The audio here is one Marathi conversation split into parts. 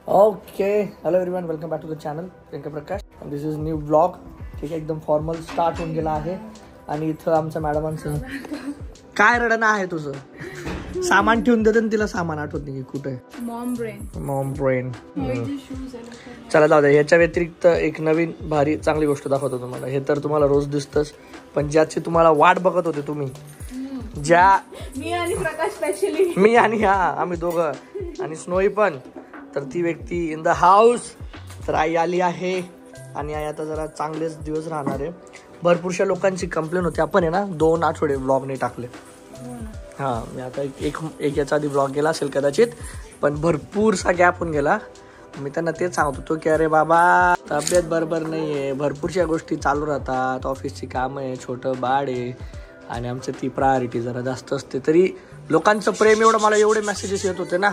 Okay, hello everyone, welcome back to the channel Priyanka Prakash. This is new blog. ठीक आहे, एकदम फॉर्मल स्टार्ट होऊन गेला आहे. आणि इथं आमच्या मॅडमांचं काय रडणं आहे तुझं. सामान ठेवून देते तिला सामान आठवत नाही कुठे. Maugham brain. चला जाऊ द्या. ह्याच्या व्यतिरिक्त एक नवीन भारी चांगली गोष्ट दाखवतो तुम्हाला. हे तर तुम्हाला रोज दिसतच, पण ज्याची तुम्हाला वाट बघत होते तुम्ही, ज्या मी आणि प्रकाश स्पेशली, मी आणि आम्ही दोघं आणि स्नोई पण, तर ती व्यक्ती इन द हाऊस. तर आई आली आहे आणि आई आता जरा चांगलेच दिवस राहणार आहे. भरपूरशा लोकांची कंप्लेंट होती, आपण आहे ना 2 आठवडे ब्लॉग नाही टाकले. हां, मी आता एक याचा आधी ब्लॉग गेला असेल कदाचित, पण भरपूरसा गॅप होऊन गेला. मी त्यांना तेच सांगत होतो की अरे बाबा, तब्येत बरोबर नाही आहे, भरपूरशा गोष्टी चालू राहतात, ऑफिसची कामं आहे, छोटं बाळ आहे आणि आमचं ती प्रायोरिटी जरा जास्त असते. तरी लोकांचं प्रेम एवढं, मला एवढे मेसेजेस येत होते ना,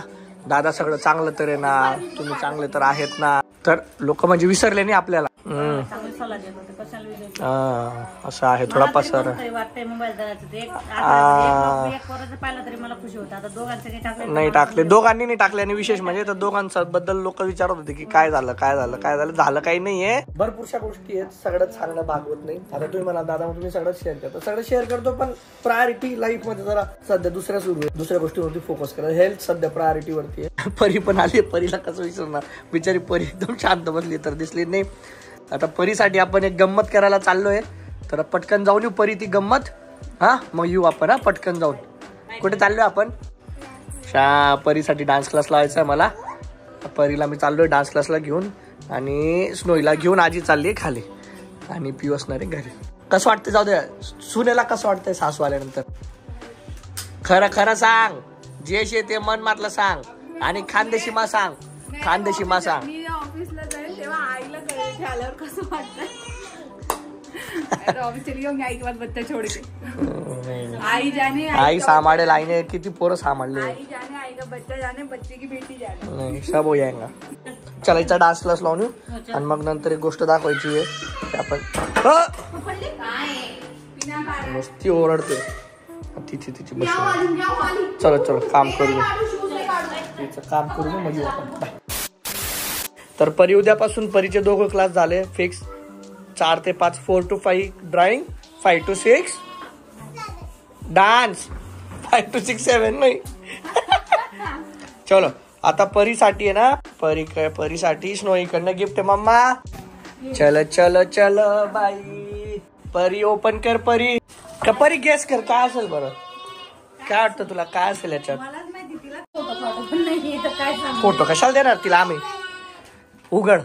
दादा सगळं चांगलं तर आहे ना, तुम्ही चांगले तर आहेत ना. तर लोक म्हणजे विसरले नाही आपल्याला. असं आहे थोडा पसार. नाही टाकले, दोघांनी नाही टाकले. आणि विशेष म्हणजे तर दोघांबद्दल लोक विचारत होते की काय झालं झालं काही नाहीये. भरपूरशा गोष्टी आहेत, सगळं सांगणं भागवत नाही. आता तुम्ही मला दादा तुम्ही सगळं शेअर करता, सगळं शेअर करतो, पण प्रायोरिटी लाईफ मध्ये जरा सध्या दुसऱ्या गोष्टीवरती फोकस करा. हेल्थ सध्या प्रायोरिटी वरती आहे. परी पण आली, परीला कसं विसरणार. बिचारी परी एकदम शांत बसली, तर दिसली नाही. आता परीसाठी आपण एक गंमत करायला चाललोय, तर पटकन जाऊन येऊ परी ती गंमत. हा, मग येऊ आपण. पटकन जाऊन. कुठे चाललोय आपण? परीसाठी डान्स क्लास लावायचा आहे मला. परीला मी चाललोय डान्स क्लासला घेऊन, आणि स्नोईला घेऊन आजी चालली खाली, आणि पिऊ असणार आहे घरी. कसं वाटतं, जाऊ द्या, सुनेला कसं वाटतंय सासू आल्यानंतर? खरं सांग, जे शे ते मन मातलं सांग, आणि खानदेशी मा सांग. मी ऑफिसला जाईल तेव्हा आईला कळेल आल्यावर कसं वाटतं. ऑफिस चली जाऊंगी आई के बाद बच्चा छोड़ के. आई सांभाळे लाईने किती पोरं सांभाळले. आई जाने, आई का बच्चा जाने, बच्चे की बेटी जाने. सब हो जाएगा. चलायचा डान्स क्लास लावून येऊ, आणि मग नंतर एक गोष्ट दाखवायची आहे. आपण नुसती ओरडते तिची बस. चलो काम करू, काम करू मग येऊ आपण. तर परी उद्यापासून परीचे 2 क्लास झाले फिक्स. 4 ते 5, 4 to 5 drawing, 5 to 6 dance, 5 to 6, 7 नाही. चलो आता परीसाठी आहे ना, परीसाठी स्नोईकडनं गिफ्ट आहे मम्मा. चल बाई. परी ओपन कर. परी गेस कर काय असेल बरं. काय वाटतं तुला, काय असेल याच्यात? फोटो कशाला देणार तिला आम्ही. उघड.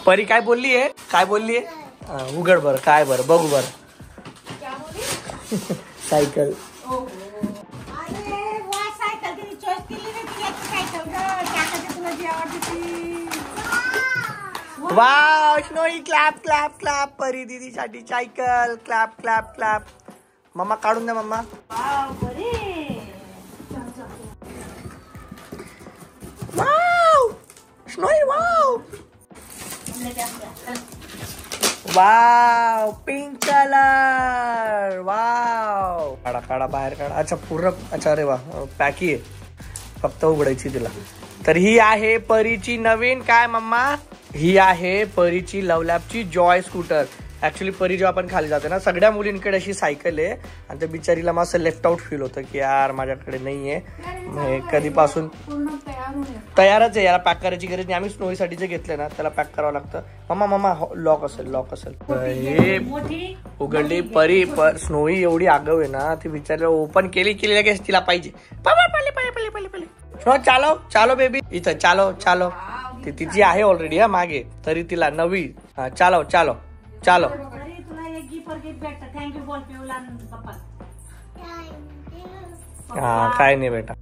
परी काय बोललीये? उघड बरं, काय बरं बघू बरं. Cycle. Wow, Snowy clap. Pari दीदीसाठी सायकल. क्लॅप. मम्मा काढून द्या mama. Wow Snowy, wow pink colour. Wow, काढा बाहेर काढा. अच्छा पूर्ण, अच्छा अरे वा, पॅकी आहे, फक्त उघडायची तिला. तर ही आहे परीची नवीन, काय मम्मा? ही आहे परीची लवलॅपची जॉय स्कूटर. ऍक्च्युली परी जेव्हा आपण खाली जाते ना, सगळ्या मुलींकडे अशी सायकल आहे, आणि त्या बिचारीला मग असं लेफ्ट आउट फील होतं की यार माझ्याकडे नाहीये. कधीपासून तयारच आहे, याला पॅक करायची गरज नाही. आम्ही स्नोईसाठी जे घेतले ना त्याला पॅक करावं लागतं. मम्मा लॉक असेल. हे उघडली परी. स्नोई एवढी आगाऊ आहे ना, ती बिचारीला ओपन केली लगेच तिला पाहिजे. चालो बेबी, इथं चालो. ती तिची आहे ऑलरेडी मागे, तरी तिला नवी. चालो. हा, काय नाही बेटा.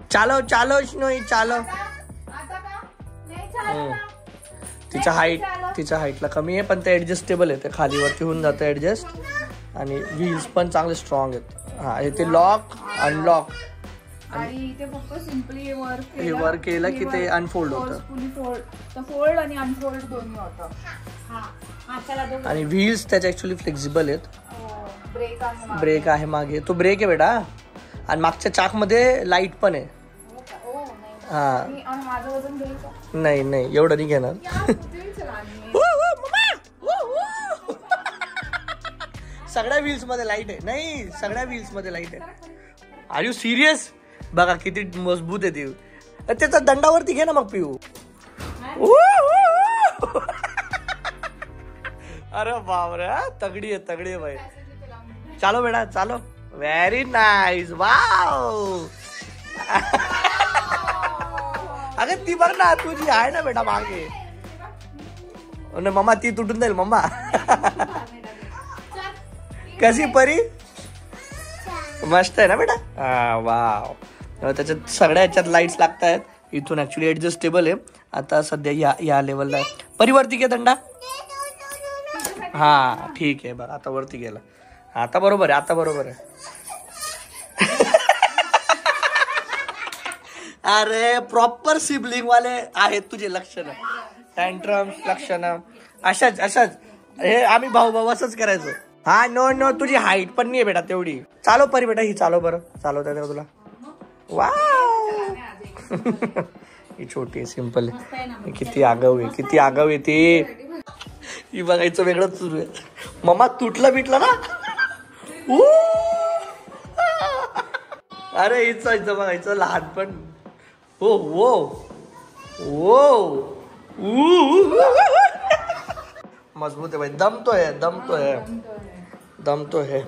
चालो स्नोई चालो. तिच्या हाईटला कमी आहे, पण ते ऍडजस्टेबल आहे, ते खालीवरती होऊन जातं ऍडजस्ट. आणि व्हील्स पण चांगले स्ट्रॉंग आहेत. हा, ते लॉक अनलॉक, आणि इथे फक्त सिंपली वर केलं की ते अनफोल्ड होतं. फोल्ड आणि अनफोल्ड दोन्ही होतं. आणि व्हील्स त्याचे ऍक्च्युअली फ्लेक्झिबल आहेत. ब्रेक आहे मागे, तो ब्रेक आहे बेटा. आणि मागच्या चाक मध्ये लाईट पण आहे. हा नाही नाही एवढं नाही घेणार. सगळ्या व्हील्स मध्ये लाईट आहे. नाही सगळ्या व्हील्स मध्ये लाईट आहे. Are you serious? बघा किती मजबूत आहे ती. त्याचा दंडावरती घे ना मग पिऊ. अरे बापरे तगडी आहे भाई. चालो बेटा चालो. Very nice. वाव. अगं ती बघ ना तुझी आहे ना बेटा मागे. मम्मा ती तुटून जाईल मम्मा. कशी परी मस्त आहे ना बेटा. वाव. त्याच्यात सगळ्या ह्याच्यात लाईट्स लागत आहेत. इथून ऍक्च्युली ऍडजस्टेबल आहे. आता सध्या या लेवलला आहे. परिवरती घे दंडा. हा ठीक आहे बघ आता वरती गेला. आता बरोबर आहे. आता बरोबर आहे. अरे प्रॉपर सिबलिंग वाले आहेत तुझे लक्षण. टँट्रम लक्षण अशाच हे आम्ही भाऊ असंच करायचो. हा नो तुझी हाईट पण नाही बेटा तेवढी. चालो परी बेटा ही चालो बरं. चालवता येते तुला. वा ही छोटी आहे सिंपल आहे. किती आगाऊ आहे ती. ही बघायचं वेगळंच सुरू आहे. मम्मा तुटलं बिटलं ना. अरे हिचं बघायचं लहानपण. हो मजबूत आहे भाई. दमतो है.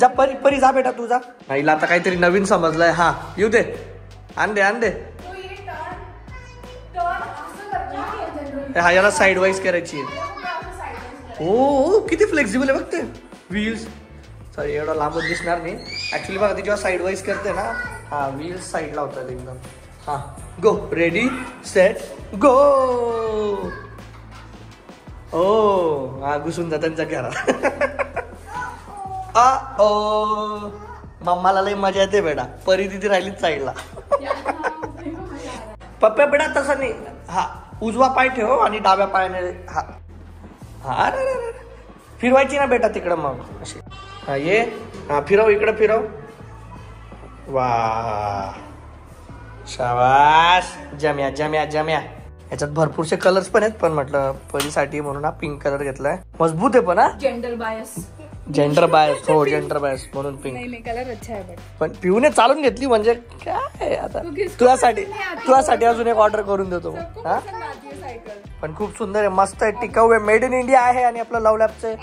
जा परी जा बेटा तू जा. हिला आता काहीतरी नवीन समजलंय. हा येऊ दे. आण दे. हा याला साईड वाईज करायची. हो किती फ्लेक्झिबल आहे बघते व्हील्स. सॉरी एवढा लांबच दिसणार नाही. ऍक्च्युली बघा ती जेव्हा साईड वाईज करते ना. हा व्हील्स साईड ला होतात एकदम. हा गो रेडी सेट गो. ओ हा घुसून जात त्यांच्या घरात. मम्माला लई मजा येते बेटा. परी तिथे राहिलीच साईडला. पप्प्या बेटा तसं नाही. हा उजवा पाय ठेव आणि डाव्या पायाने हा अरे फिरवायची ना बेटा तिकडं मग अशी. हा ये हा फिरव इकडं फिरव. वा शाबास. जम्या. याच्यात भरपूरसे कलर्स पण आहेत पण म्हटलं परीसाठी म्हणून हा पिंक कलर घेतलाय. मजबूत आहे पण हा. जेंडर बायस हो जेंडर बायस म्हणून पिंक. नाही कलर अच्छा आहे पण पिऊने चालून घेतली म्हणजे काय आता. तुझ्यासाठी अजून एक ऑर्डर करून देतो. हा पण खूप सुंदर आहे. मस्त आहे. टिकाऊ आहे. मेड इन इंडिया आहे. आणि आपलं लव लॅबचं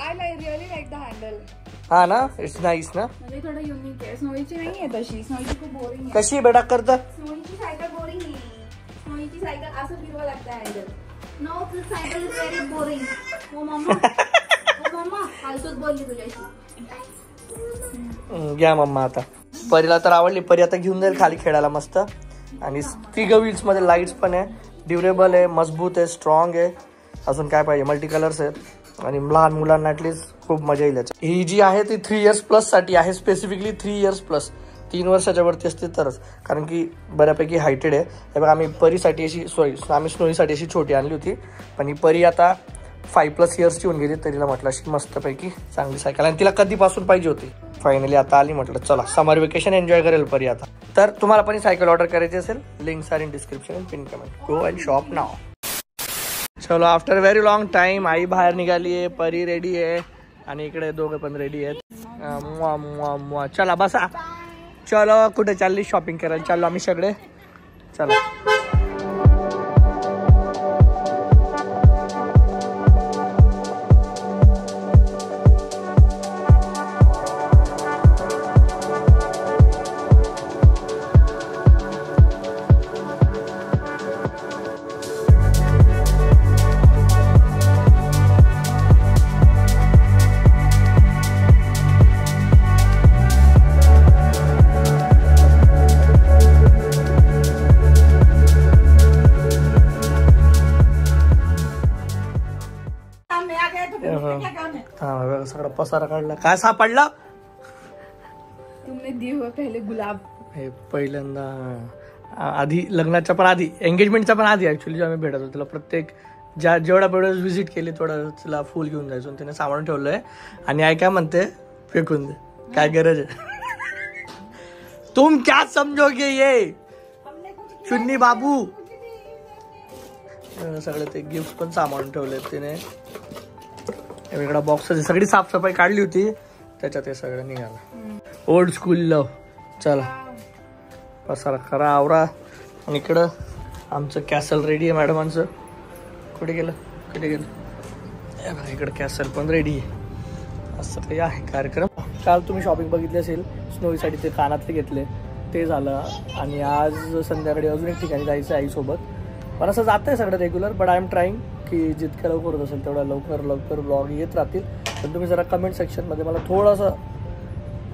हा ना. इट्स नाईस ना. थोडं युनिक आहे. स्नोईची नाही आहे तशी. स्नोईची खूप बोरिंग आहे. कशी बेटा करत. स्नोईची सायकल बोरिंग आहे. स्नोईची सायकल असं फिरवा लागतं handle. No this cycle is very boring. हो मम्मा फालतूच बोलली तुझ्याशी. घ्या मम्मा आता. परीला तर आवडली. परी आता घेऊन जाईल खाली खेळायला मस्त. आणि तिघ व्हील्स मध्ये लाईट्स पण आहे. ड्युरेबल आहे. मजबूत आहे. स्ट्रॉंग आहे. अजून काय पाहिजे. मल्टी कलर्स आहेत. आणि लहान मुलांना ऍटलीस्ट खूप मजा येईल. ही जी आहे ती 3 years प्लस साठी आहे. Specifically 3 years plus. 3 वर्षाच्या वरती असते तरच. कारण की बऱ्यापैकी हायटेड आहे. हे बघा आम्ही परीसाठी अशी आम्ही स्नोईसाठी अशी छोटी आणली होती. पण ही परी आता 5+ yearsची होऊन गेली. तरीला म्हटलं अशी मस्तपैकी चांगली सायकल. आणि तिला कधीपासून पाहिजे होती. फायनली आता आली. म्हटलं चला समर वेकेशन एन्जॉय करेल परी आता. तर तुम्हाला पण सायकल ऑर्डर करायची असेल links are in description and pin comment. Go and shop now. चलो after very long time I बाहेर निघाली आहे. परी रेडी आहे. आणि इकडे दोघं पण रेडी आहेत. चला बसा. चलो कुठे चालली शॉपिंग करायला. चाललो आम्ही सगळे. चला सगळा पसारा काढला. काय सापडला. तुमने दिए हुए पहिले गुलाब. हे पहिल्यांदा आधी लग्नाच्या पण आधी एंगेजमेंटच्या पण आधी ऍक्च्युली जेव्हा आम्ही भेटत होतो तिला प्रत्येक जेवढा वेळेस व्हिजिट केली तेवढा तिला फुल घेऊन जायचो. तिने सांभाळून ठेवलंय. आणि आई काय म्हणते फेकून दे, काय गरज आहे. तुम क्या समजोगे ये चुन्नी बाबू. सगळे ते गिफ्ट पण सामावून ठेवले तिने. वेगळा बॉक्स सगळी साफसफाई काढली होती त्याच्यात हे सगळं निघालं. ओल्ड स्कूल लव. चला पसारा खरा आवरा. आणि इकडं आमचं कॅसल रेडी आहे मॅडमांचं. कुठे गेलं इकडं कॅसल पण रेडी आहे. असं काही आहे कार्यक्रम. काल तुम्ही शॉपिंग बघितली असेल, स्नोईसाठी ते कानातले घेतले ते झालं. आणि आज संध्याकाळी अजून एक ठिकाणी जायचं आईसोबत. पण असं जात आहे सगळं regular, but I am trying की जितक्या लवकर होत असेल तेवढ्या लवकर ब्लॉग येत राहतील. पण तुम्ही जरा कमेंट सेक्शनमध्ये मला थोडंसं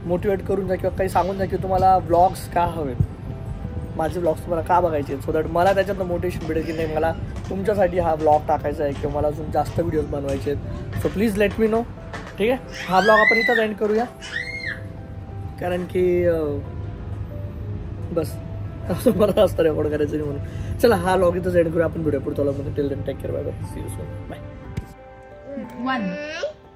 मोटिवेट करून जा किंवा काही सांगून जा की तुम्हाला व्लॉग्स का हवेत, माझे व्लॉग्स तुम्हाला का बघायचे, सो दॅट मला त्याच्यातनं मोटिवेशन भेटेल की नाही मला तुमच्यासाठी हा व्लॉग टाकायचा आहे किंवा मला अजून जास्त व्हिडिओज बनवायचे आहेत. So please let me know. ठीक आहे, हा ब्लॉग आपण इथंच एंड करूया कारण की बस मला असतं रेकॉर्ड करायचं नाही म्हणून. चला हा व्लॉग इथंच एंड करूया आपण. व्हिडिओ पुढचा vlog till then take care. Bye bye. See you soon. Bye. 1